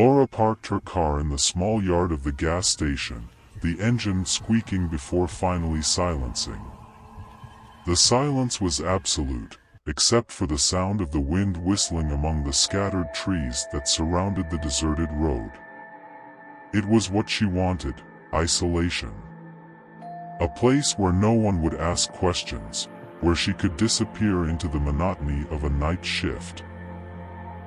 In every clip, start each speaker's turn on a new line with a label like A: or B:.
A: Laura parked her car in the small yard of the gas station, the engine squeaking before finally silencing. The silence was absolute, except for the sound of the wind whistling among the scattered trees that surrounded the deserted road. It was what she wanted: isolation. A place where no one would ask questions, where she could disappear into the monotony of a night shift.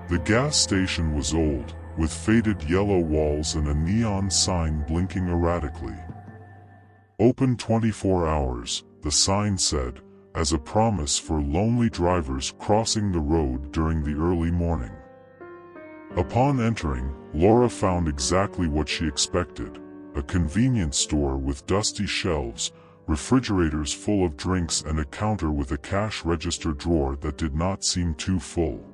A: The gas station was old, with faded yellow walls and a neon sign blinking erratically. "Open 24 hours, the sign said, as a promise for lonely drivers crossing the road during the early morning. Upon entering, Laura found exactly what she expected: a convenience store with dusty shelves, refrigerators full of drinks, and a counter with a cash register drawer that did not seem too full.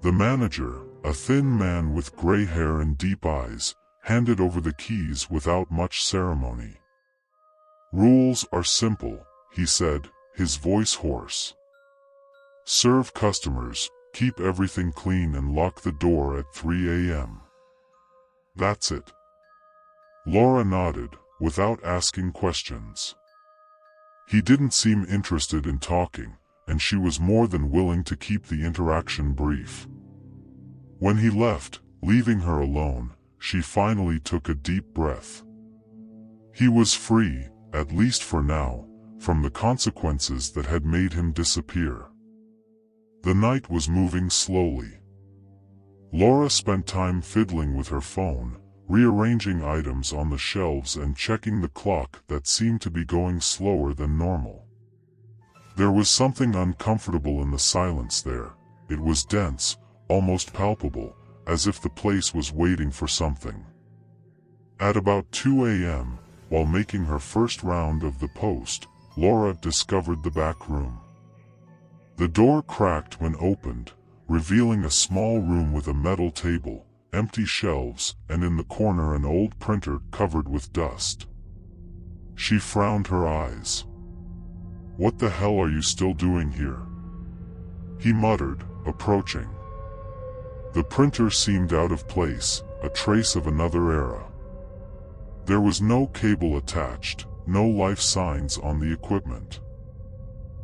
A: The manager, a thin man with gray hair and deep eyes, handed over the keys without much ceremony. "Rules are simple," he said, his voice hoarse. "Serve customers, keep everything clean, and lock the door at 3 a.m. That's it." Laura nodded, without asking questions. He didn't seem interested in talking, and she was more than willing to keep the interaction brief. When he left, leaving her alone, she finally took a deep breath. He was free, at least for now, from the consequences that had made him disappear. The night was moving slowly. Laura spent time fiddling with her phone, rearranging items on the shelves and checking the clock that seemed to be going slower than normal. There was something uncomfortable in the silence there. It was dense, almost palpable, as if the place was waiting for something. At about 2 a.m., while making her first round of the post, Laura discovered the back room. The door cracked when opened, revealing a small room with a metal table, empty shelves, and in the corner an old printer covered with dust. She frowned her eyes. "What the hell are you still doing here?" he muttered, approaching. The printer seemed out of place, a trace of another era. There was no cable attached, no life signs on the equipment.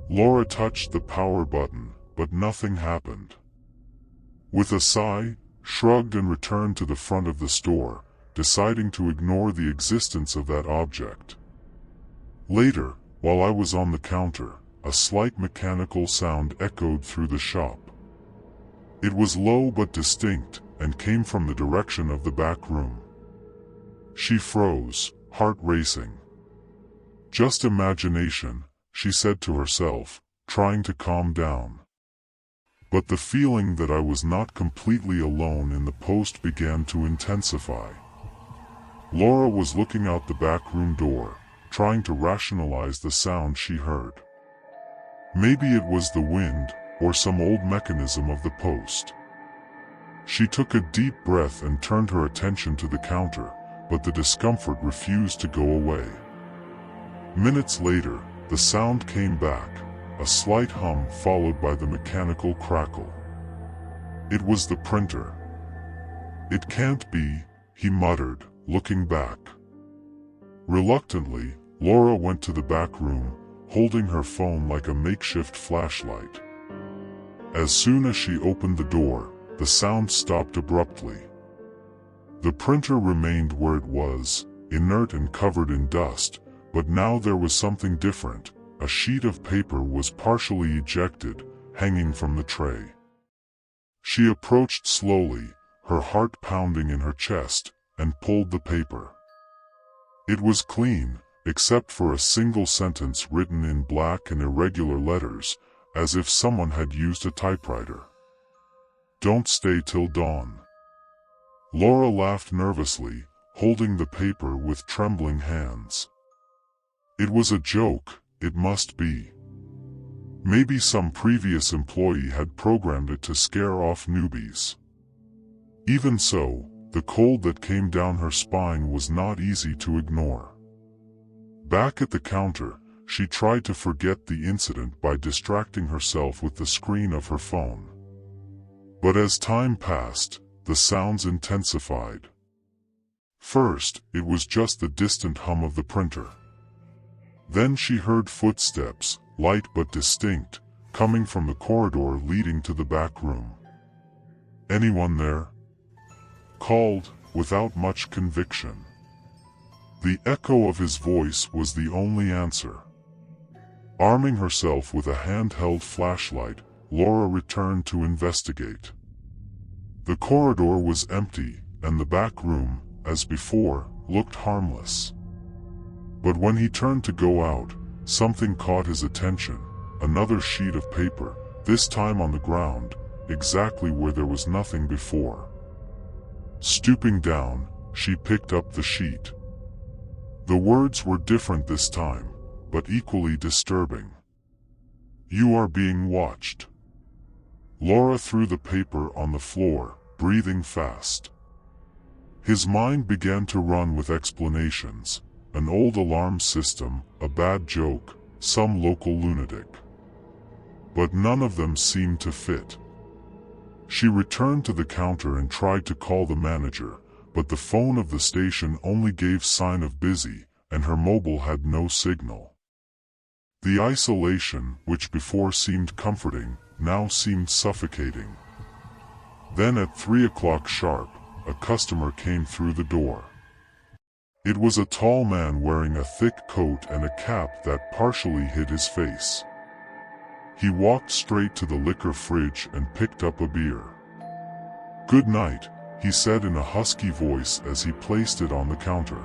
A: Laura touched the power button, but nothing happened. With a sigh, shrugged and returned to the front of the store, deciding to ignore the existence of that object. Later, while I was on the counter, a slight mechanical sound echoed through the shop. It was low but distinct, and came from the direction of the back room. She froze, heart racing. "Just imagination," she said to herself, trying to calm down. But the feeling that I was not completely alone in the post began to intensify. Laura was looking out the back room door, trying to rationalize the sound she heard. Maybe it was the wind, or some old mechanism of the post. She took a deep breath and turned her attention to the counter, but the discomfort refused to go away. Minutes later, the sound came back, a slight hum followed by the mechanical crackle. It was the printer. "It can't be," he muttered, looking back. Reluctantly, Laura went to the back room, holding her phone like a makeshift flashlight. As soon as she opened the door, the sound stopped abruptly. The printer remained where it was, inert and covered in dust, but now there was something different. A sheet of paper was partially ejected, hanging from the tray. She approached slowly, her heart pounding in her chest, and pulled the paper. It was clean, except for a single sentence written in black and irregular letters, as if someone had used a typewriter. "Don't stay till dawn." Laura laughed nervously, holding the paper with trembling hands. It was a joke, it must be. Maybe some previous employee had programmed it to scare off newbies. Even so, the cold that came down her spine was not easy to ignore. Back at the counter, she tried to forget the incident by distracting herself with the screen of her phone. But as time passed, the sounds intensified. First, it was just the distant hum of the printer. Then she heard footsteps, light but distinct, coming from the corridor leading to the back room. "Anyone there?" called, without much conviction. The echo of his voice was the only answer. Arming herself with a handheld flashlight, Laura returned to investigate. The corridor was empty, and the back room, as before, looked harmless. But when he turned to go out, something caught his attention, another sheet of paper, this time on the ground, exactly where there was nothing before. Stooping down, she picked up the sheet. The words were different this time, but equally disturbing. "You are being watched." Laura threw the paper on the floor, breathing fast. His mind began to run with explanations. An old alarm system, a bad joke, some local lunatic. But none of them seemed to fit. She returned to the counter and tried to call the manager, but the phone of the station only gave sign of busy, and her mobile had no signal. The isolation, which before seemed comforting, now seemed suffocating. Then at 3 o'clock sharp, a customer came through the door. It was a tall man wearing a thick coat and a cap that partially hid his face. He walked straight to the liquor fridge and picked up a beer. "Good night," he said in a husky voice as he placed it on the counter.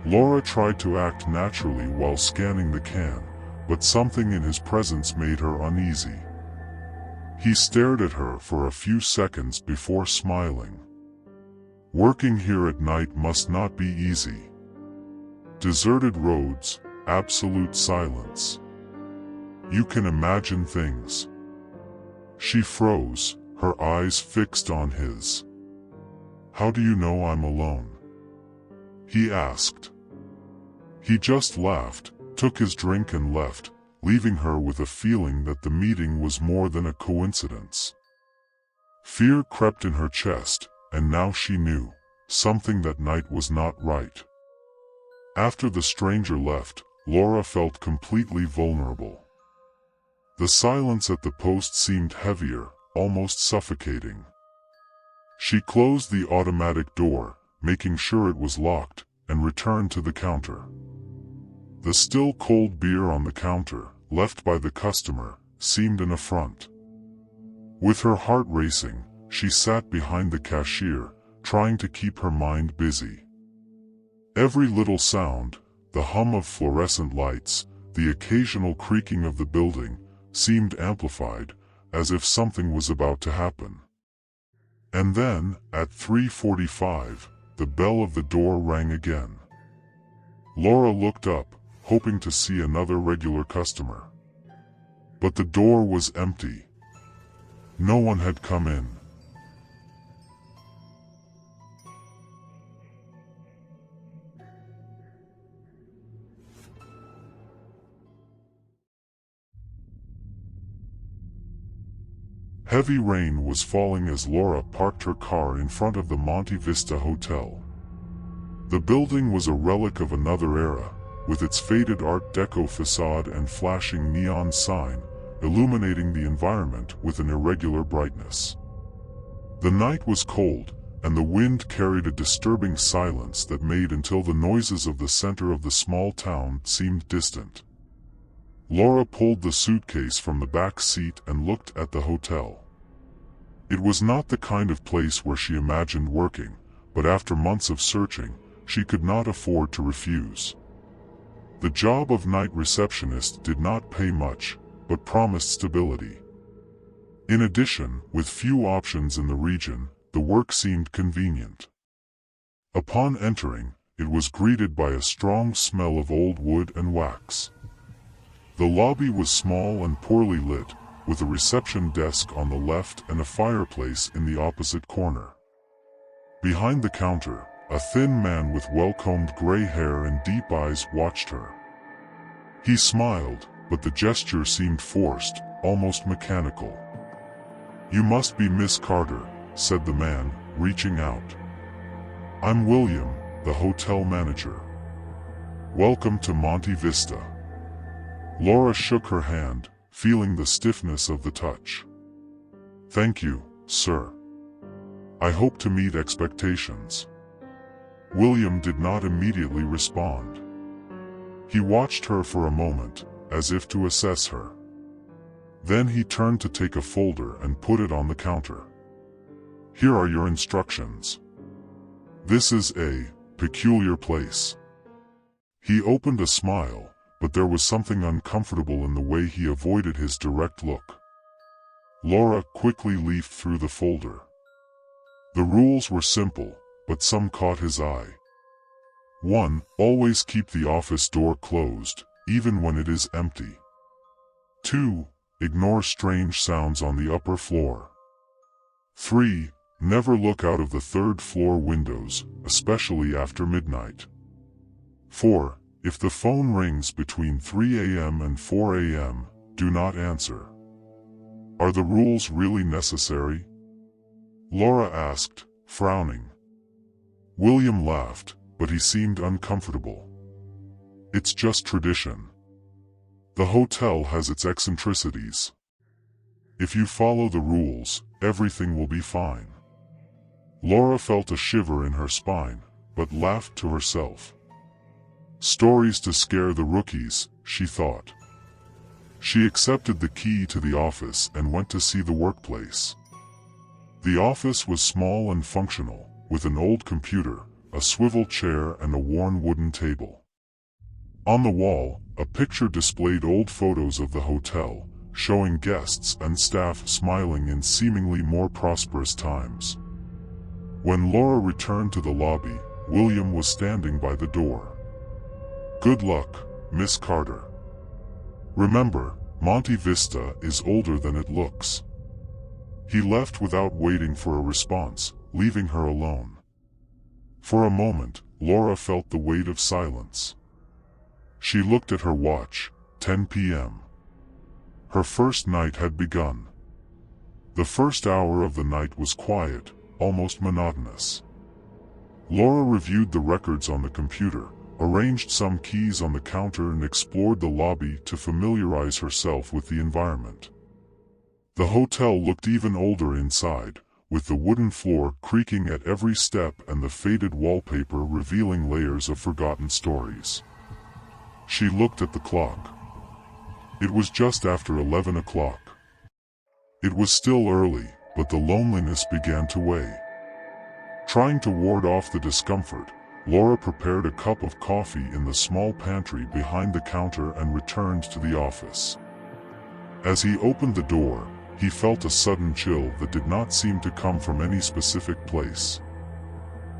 A: Laura tried to act naturally while scanning the can, but something in his presence made her uneasy. He stared at her for a few seconds before smiling. "Working here at night must not be easy. Deserted roads, absolute silence. You can imagine things." She froze, her eyes fixed on his. "How do you know I'm alone?" he asked. He just laughed, took his drink and left, leaving her with a feeling that the meeting was more than a coincidence. Fear crept in her chest, and now she knew something that night was not right. After the stranger left, Laura felt completely vulnerable. The silence at the post seemed heavier, almost suffocating. She closed the automatic door, making sure it was locked, and returned to the counter. The still cold beer on the counter, left by the customer, seemed an affront. With her heart racing, she sat behind the cashier, trying to keep her mind busy. Every little sound, the hum of fluorescent lights, the occasional creaking of the building, seemed amplified, as if something was about to happen. And then, at 3:45, the bell of the door rang again. Laura looked up, hoping to see another regular customer. But the door was empty. No one had come in. Heavy rain was falling as Laura parked her car in front of the Monte Vista Hotel. The building was a relic of another era, with its faded Art Deco facade and flashing neon sign, illuminating the environment with an irregular brightness. The night was cold, and the wind carried a disturbing silence that made until the noises of the center of the small town seemed distant. Laura pulled the suitcase from the back seat and looked at the hotel. It was not the kind of place where she imagined working, but after months of searching, she could not afford to refuse. The job of night receptionist did not pay much, but promised stability. In addition, with few options in the region, the work seemed convenient. Upon entering, it was greeted by a strong smell of old wood and wax. The lobby was small and poorly lit, with a reception desk on the left and a fireplace in the opposite corner. Behind the counter, a thin man with well-combed gray hair and deep eyes watched her. He smiled, but the gesture seemed forced, almost mechanical. "You must be Miss Carter," said the man, reaching out. "I'm William, the hotel manager. Welcome to Monte Vista." Laura shook her hand, feeling the stiffness of the touch. "Thank you, sir. I hope to meet expectations." William did not immediately respond. He watched her for a moment, as if to assess her. Then he turned to take a folder and put it on the counter. "Here are your instructions. This is a peculiar place." He opened a smile, but there was something uncomfortable in the way he avoided his direct look. Laura quickly leafed through the folder. The rules were simple, but some caught his eye. 1. Always keep the office door closed, even when it is empty. 2. Ignore strange sounds on the upper floor. 3. Never look out of the third-floor windows, especially after midnight. 4. If the phone rings between 3 a.m. and 4 a.m., do not answer. Are the rules really necessary? Laura asked, frowning. William laughed, but he seemed uncomfortable. It's just tradition. The hotel has its eccentricities. If you follow the rules, everything will be fine. Laura felt a shiver in her spine, but laughed to herself. Stories to scare the rookies, she thought. She accepted the key to the office and went to see the workplace. The office was small and functional, with an old computer, a swivel chair and a worn wooden table. On the wall, a picture displayed old photos of the hotel, showing guests and staff smiling in seemingly more prosperous times. When Laura returned to the lobby, William was standing by the door. "Good luck, Miss Carter. Remember, Monte Vista is older than it looks." He left without waiting for a response, leaving her alone. For a moment, Laura felt the weight of silence. She looked at her watch, 10 p.m. Her first night had begun. The first hour of the night was quiet, almost monotonous. Laura reviewed the records on the computer, arranged some keys on the counter and explored the lobby to familiarize herself with the environment. The hotel looked even older inside, with the wooden floor creaking at every step and the faded wallpaper revealing layers of forgotten stories. She looked at the clock. It was just after 11 o'clock. It was still early, but the loneliness began to weigh. Trying to ward off the discomfort, Laura prepared a cup of coffee in the small pantry behind the counter and returned to the office. As he opened the door, he felt a sudden chill that did not seem to come from any specific place.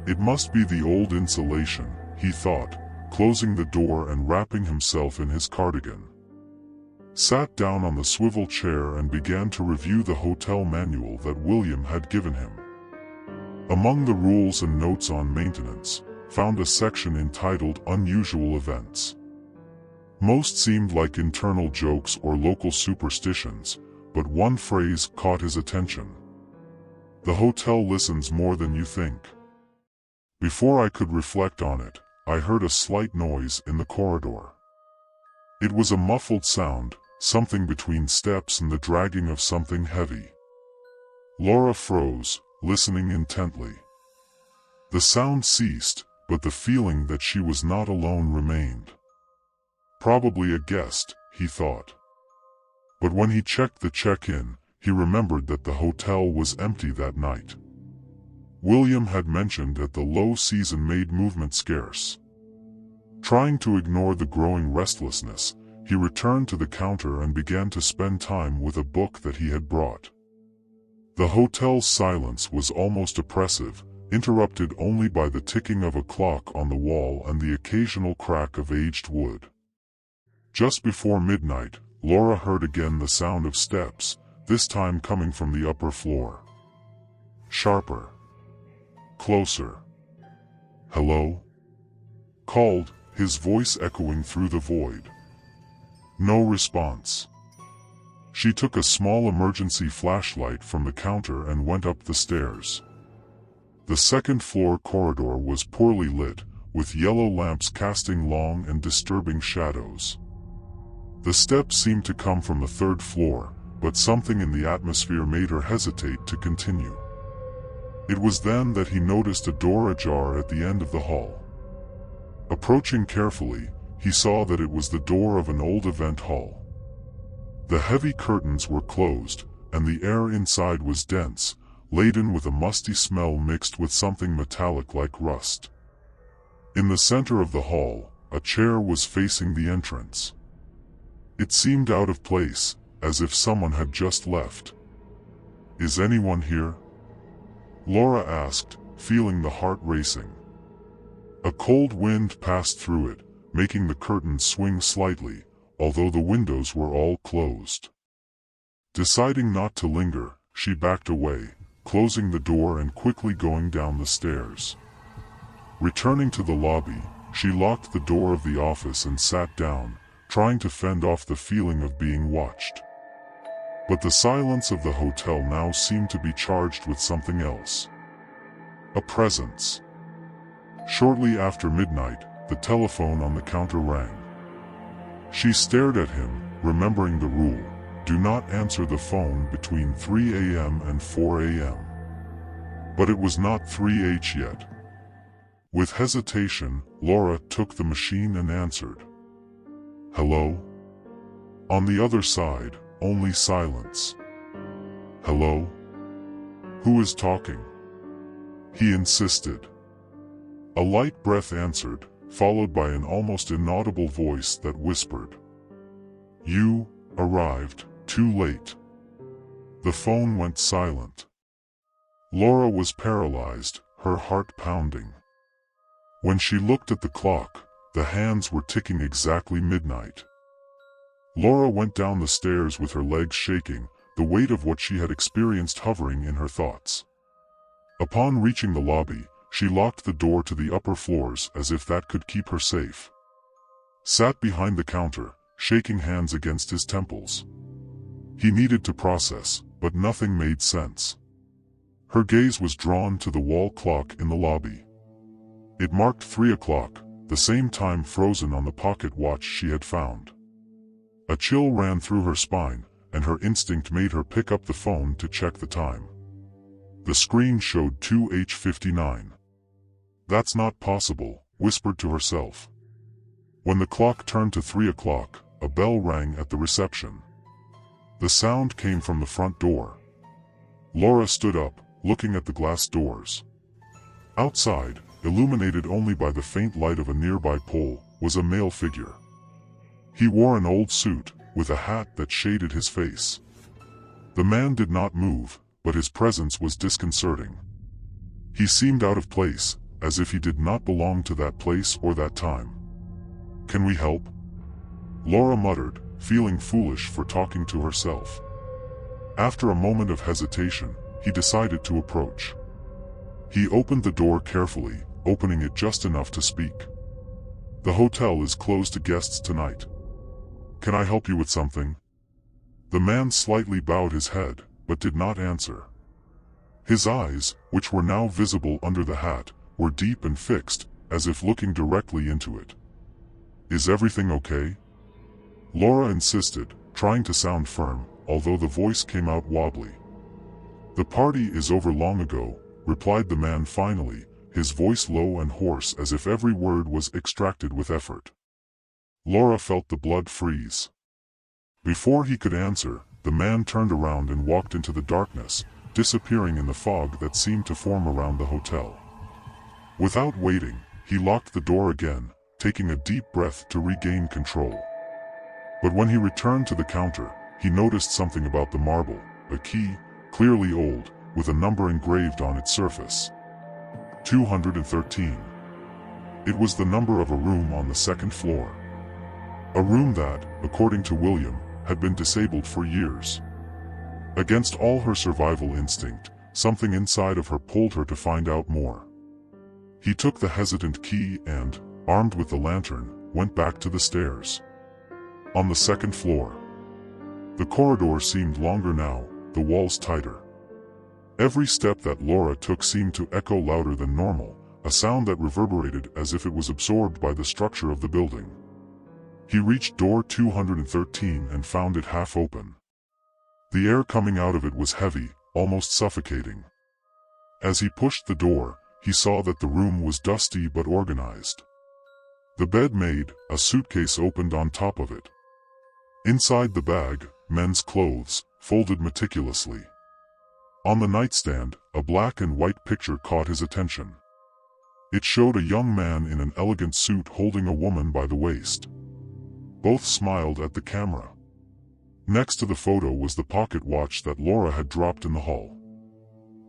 A: It must be the old insulation, he thought, closing the door and wrapping himself in his cardigan. Sat down on the swivel chair and began to review the hotel manual that William had given him. Among the rules and notes on maintenance, found a section entitled Unusual Events. Most seemed like internal jokes or local superstitions, but one phrase caught his attention. "The hotel listens more than you think." Before I could reflect on it, I heard a slight noise in the corridor. It was a muffled sound, something between steps and the dragging of something heavy. Laura froze, listening intently. The sound ceased, but the feeling that she was not alone remained. Probably a guest, he thought. But when he checked the check-in, he remembered that the hotel was empty that night. William had mentioned that the low season made movement scarce. Trying to ignore the growing restlessness, he returned to the counter and began to spend time with a book that he had brought. The hotel's silence was almost oppressive, interrupted only by the ticking of a clock on the wall and the occasional crack of aged wood. Just before midnight, Laura heard again the sound of steps, this time coming from the upper floor. Sharper. Closer. "Hello?" called, his voice echoing through the void. No response. She took a small emergency flashlight from the counter and went up the stairs. The second-floor corridor was poorly lit, with yellow lamps casting long and disturbing shadows. The steps seemed to come from the third floor, but something in the atmosphere made her hesitate to continue. It was then that he noticed a door ajar at the end of the hall. Approaching carefully, he saw that it was the door of an old event hall. The heavy curtains were closed, and the air inside was dense, laden with a musty smell mixed with something metallic like rust. In the center of the hall, a chair was facing the entrance. It seemed out of place, as if someone had just left. "Is anyone here?" Laura asked, feeling the heart racing. A cold wind passed through it, making the curtains swing slightly, although the windows were all closed. Deciding not to linger, she backed away, closing the door and quickly going down the stairs. Returning to the lobby, she locked the door of the office and sat down, trying to fend off the feeling of being watched. But the silence of the hotel now seemed to be charged with something else. A presence. Shortly after midnight, the telephone on the counter rang. She stared at him, remembering the rule: do not answer the phone between 3 a.m. and 4 a.m. But it was not 3 yet. With hesitation, Laura took the machine and answered. "Hello?" On the other side, only silence. "Hello? Who is talking?" he insisted. A light breath answered, followed by an almost inaudible voice that whispered, "You arrived too late." The phone went silent. Laura was paralyzed, her heart pounding. When she looked at the clock, the hands were ticking exactly midnight. Laura went down the stairs with her legs shaking, the weight of what she had experienced hovering in her thoughts. Upon reaching the lobby, she locked the door to the upper floors as if that could keep her safe. Sat behind the counter, shaking hands against his temples. He needed to process, but nothing made sense. Her gaze was drawn to the wall clock in the lobby. It marked 3 o'clock, the same time frozen on the pocket watch she had found. A chill ran through her spine, and her instinct made her pick up the phone to check the time. The screen showed 2:59. "That's not possible," whispered to herself. When the clock turned to 3 o'clock, a bell rang at the reception. The sound came from the front door. Laura stood up, looking at the glass doors. Outside, illuminated only by the faint light of a nearby pole, was a male figure. He wore an old suit, with a hat that shaded his face. The man did not move, but his presence was disconcerting. He seemed out of place, as if he did not belong to that place or that time. "Can we help?" Laura muttered, feeling foolish for talking to herself. After a moment of hesitation, he decided to approach. He opened the door carefully, opening it just enough to speak. "The hotel is closed to guests tonight. Can I help you with something?" The man slightly bowed his head, but did not answer. His eyes, which were now visible under the hat, were deep and fixed, as if looking directly into it. "Is everything okay?" Laura insisted, trying to sound firm, although the voice came out wobbly. "The party is over long ago," replied the man finally, his voice low and hoarse as if every word was extracted with effort. Laura felt the blood freeze. Before he could answer, the man turned around and walked into the darkness, disappearing in the fog that seemed to form around the hotel. Without waiting, he locked the door again, taking a deep breath to regain control. But when he returned to the counter, he noticed something about the marble, a key, clearly old, with a number engraved on its surface. 213. It was the number of a room on the second floor. A room that, according to William, had been disabled for years. Against all her survival instinct, something inside of her pulled her to find out more. He took the hesitant key and, armed with the lantern, went back to the stairs. On the second floor. The corridor seemed longer now, the walls tighter. Every step that Laura took seemed to echo louder than normal, a sound that reverberated as if it was absorbed by the structure of the building. He reached door 213 and found it half open. The air coming out of it was heavy, almost suffocating. As he pushed the door, he saw that the room was dusty but organized. The bed made, a suitcase opened on top of it. Inside the bag, men's clothes, folded meticulously. On the nightstand, a black and white picture caught his attention. It showed a young man in an elegant suit holding a woman by the waist. Both smiled at the camera. Next to the photo was the pocket watch that Laura had dropped in the hall.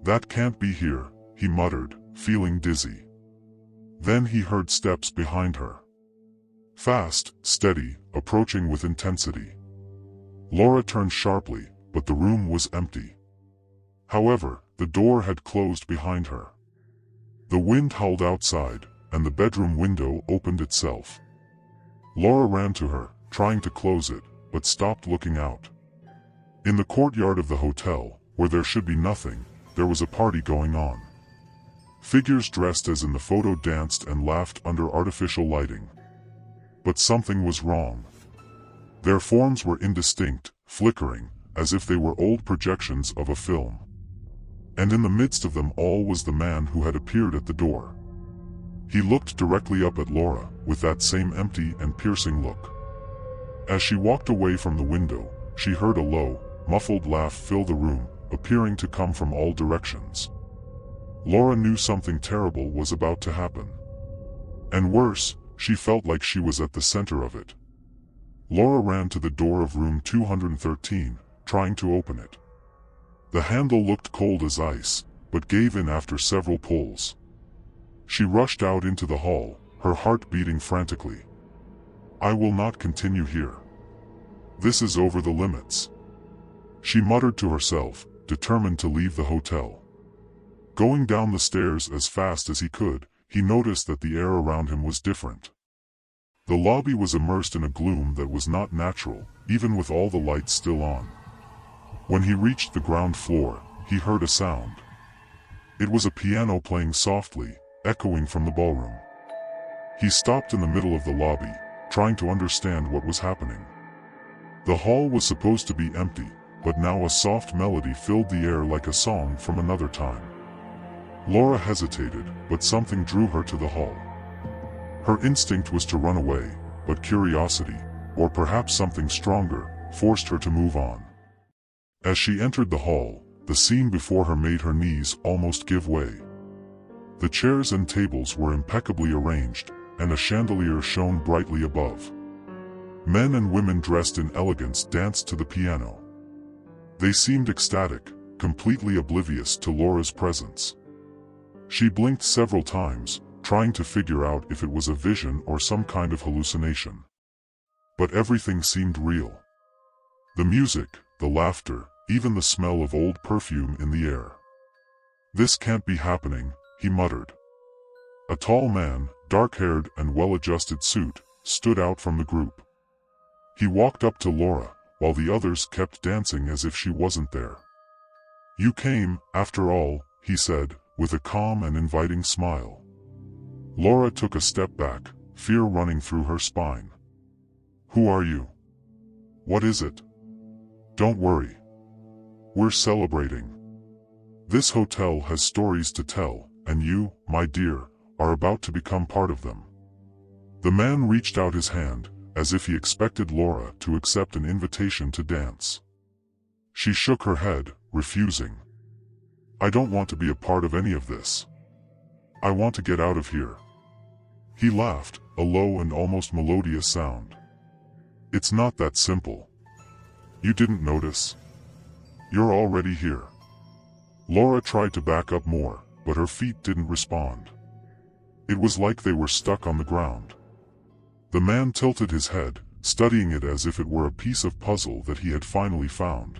A: "That can't be here," he muttered, feeling dizzy. Then he heard steps behind her. Fast, steady, approaching with intensity. Laura turned sharply, but the room was empty. However, the door had closed behind her. The wind howled outside, and the bedroom window opened itself. Laura ran to her, trying to close it, but stopped looking out. In the courtyard of the hotel, where there should be nothing, there was a party going on. Figures dressed as in the photo danced and laughed under artificial lighting. But something was wrong. Their forms were indistinct, flickering, as if they were old projections of a film. And in the midst of them all was the man who had appeared at the door. He looked directly up at Laura, with that same empty and piercing look. As she walked away from the window, she heard a low, muffled laugh fill the room, appearing to come from all directions. Laura knew something terrible was about to happen. And worse, she felt like she was at the center of it. Laura ran to the door of room 213, trying to open it. The handle looked cold as ice, but gave in after several pulls. She rushed out into the hall, her heart beating frantically. "I will not continue here. This is over the limits," she muttered to herself, determined to leave the hotel. Going down the stairs as fast as he could, he noticed that the air around him was different. The lobby was immersed in a gloom that was not natural, even with all the lights still on. When he reached the ground floor, he heard a sound. It was a piano playing softly, echoing from the ballroom. He stopped in the middle of the lobby, trying to understand what was happening. The hall was supposed to be empty, but now a soft melody filled the air like a song from another time. Laura hesitated, but something drew her to the hall. Her instinct was to run away, but curiosity, or perhaps something stronger, forced her to move on. As she entered the hall, the scene before her made her knees almost give way. The chairs and tables were impeccably arranged, and a chandelier shone brightly above. Men and women dressed in elegance danced to the piano. They seemed ecstatic, completely oblivious to Laura's presence. She blinked several times, trying to figure out if it was a vision or some kind of hallucination. But everything seemed real. The music, the laughter, even the smell of old perfume in the air. "This can't be happening," he muttered. A tall man, dark-haired and well-adjusted suit, stood out from the group. He walked up to Laura, while the others kept dancing as if she wasn't there. "You came, after all," he said, with a calm and inviting smile. Laura took a step back, fear running through her spine. "Who are you? What is it?" "Don't worry. We're celebrating. This hotel has stories to tell, and you, my dear, are about to become part of them." The man reached out his hand, as if he expected Laura to accept an invitation to dance. She shook her head, refusing. "I don't want to be a part of any of this. I want to get out of here." He laughed, a low and almost melodious sound. "It's not that simple. You didn't notice? You're already here." Laura tried to back up more, but her feet didn't respond. It was like they were stuck on the ground. The man tilted his head, studying it as if it were a piece of puzzle that he had finally found.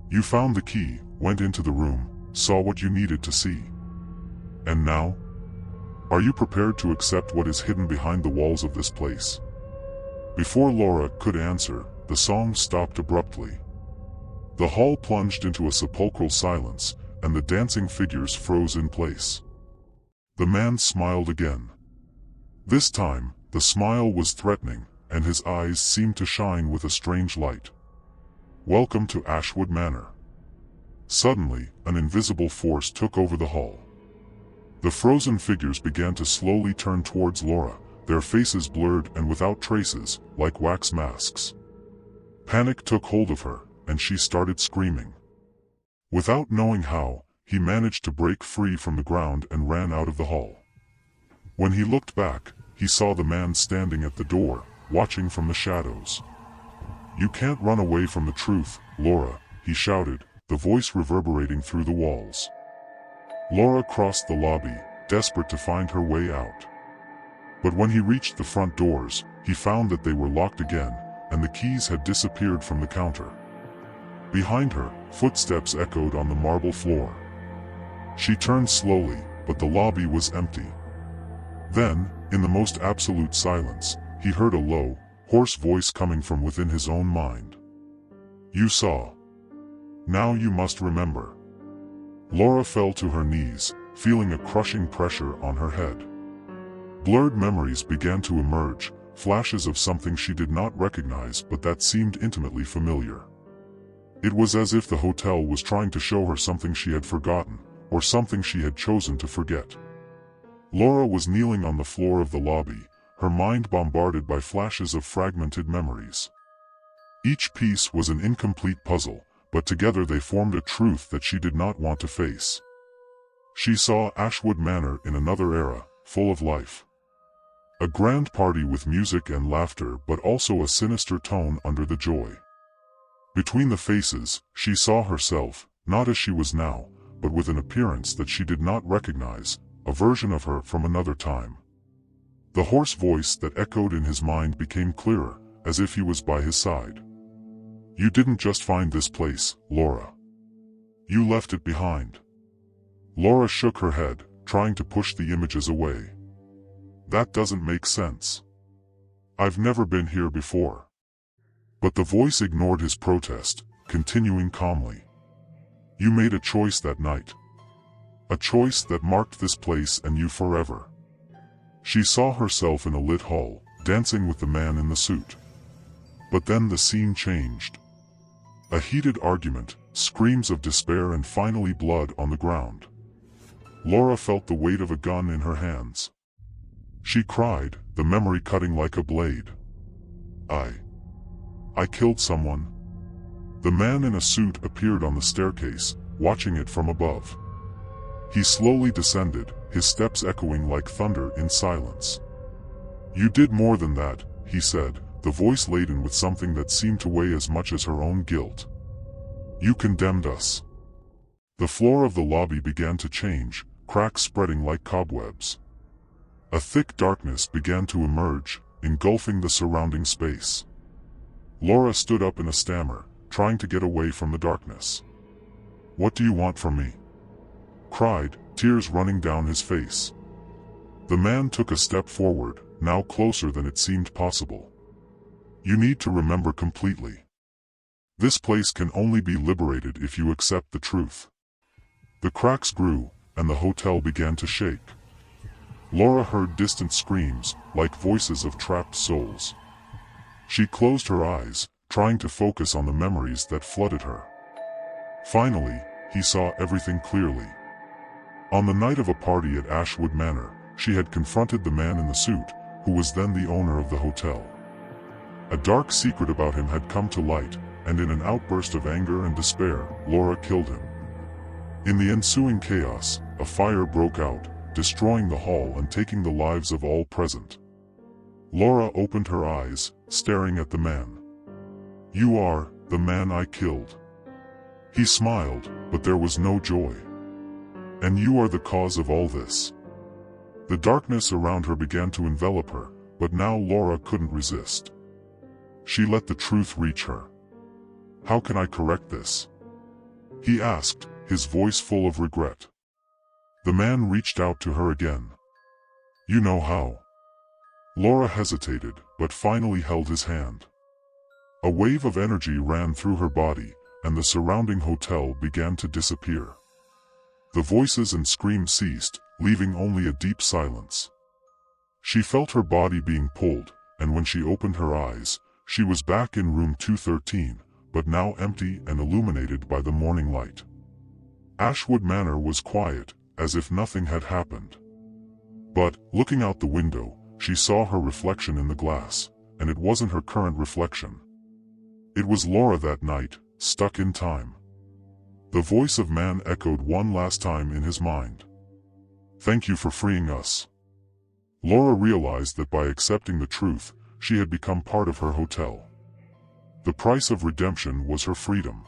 A: "You found the key, went into the room, saw what you needed to see. And now? Are you prepared to accept what is hidden behind the walls of this place?" Before Laura could answer, the song stopped abruptly. The hall plunged into a sepulchral silence, and the dancing figures froze in place. The man smiled again. This time, the smile was threatening, and his eyes seemed to shine with a strange light. "Welcome to Ashwood Manor." Suddenly, an invisible force took over the hall. The frozen figures began to slowly turn towards Laura, their faces blurred and without traces, like wax masks. Panic took hold of her, and she started screaming. Without knowing how, he managed to break free from the ground and ran out of the hall. When he looked back, he saw the man standing at the door, watching from the shadows. "You can't run away from the truth, Laura," he shouted, the voice reverberating through the walls. Laura crossed the lobby, desperate to find her way out. But when he reached the front doors, he found that they were locked again, and the keys had disappeared from the counter. Behind her, footsteps echoed on the marble floor. She turned slowly, but the lobby was empty. Then, in the most absolute silence, he heard a low, hoarse voice coming from within his own mind. "You saw. Now you must remember." Laura fell to her knees, feeling a crushing pressure on her head. Blurred memories began to emerge, flashes of something she did not recognize but that seemed intimately familiar. It was as if the hotel was trying to show her something she had forgotten, or something she had chosen to forget. Laura was kneeling on the floor of the lobby, her mind bombarded by flashes of fragmented memories. Each piece was an incomplete puzzle, but together they formed a truth that she did not want to face. She saw Ashwood Manor in another era, full of life. A grand party with music and laughter, but also a sinister tone under the joy. Between the faces, she saw herself, not as she was now, but with an appearance that she did not recognize, a version of her from another time. The hoarse voice that echoed in his mind became clearer, as if he was by his side. "You didn't just find this place, Laura. You left it behind." Laura shook her head, trying to push the images away. "That doesn't make sense. I've never been here before." But the voice ignored his protest, continuing calmly. "You made a choice that night. A choice that marked this place and you forever." She saw herself in a lit hall, dancing with the man in the suit. But then the scene changed. A heated argument, screams of despair, and finally blood on the ground. Laura felt the weight of a gun in her hands. She cried, the memory cutting like a blade. I killed someone." The man in a suit appeared on the staircase, watching it from above. He slowly descended, his steps echoing like thunder in silence. "You did more than that," he said, the voice laden with something that seemed to weigh as much as her own guilt. "You condemned us." The floor of the lobby began to change, cracks spreading like cobwebs. A thick darkness began to emerge, engulfing the surrounding space. Laura stood up in a stammer, trying to get away from the darkness. "What do you want from me?" cried, tears running down his face. The man took a step forward, now closer than it seemed possible. "You need to remember completely. This place can only be liberated if you accept the truth." The cracks grew, and the hotel began to shake. Laura heard distant screams, like voices of trapped souls. She closed her eyes, trying to focus on the memories that flooded her. Finally, he saw everything clearly. On the night of a party at Ashwood Manor, she had confronted the man in the suit, who was then the owner of the hotel. A dark secret about him had come to light, and in an outburst of anger and despair, Laura killed him. In the ensuing chaos, a fire broke out, destroying the hall and taking the lives of all present. Laura opened her eyes, staring at the man. "You are the man I killed." He smiled, but there was no joy. "And you are the cause of all this." The darkness around her began to envelop her, but now Laura couldn't resist. She let the truth reach her. "How can I correct this?" he asked, his voice full of regret. The man reached out to her again. "You know how." Laura hesitated, but finally held his hand. A wave of energy ran through her body, and the surrounding hotel began to disappear. The voices and screams ceased, leaving only a deep silence. She felt her body being pulled, and when she opened her eyes, she was back in room 213, but now empty and illuminated by the morning light. Ashwood Manor was quiet, as if nothing had happened. But, looking out the window, she saw her reflection in the glass, and it wasn't her current reflection. It was Laura that night, stuck in time. The voice of man echoed one last time in his mind. "Thank you for freeing us." Laura realized that by accepting the truth, she had become part of her hotel. The price of redemption was her freedom.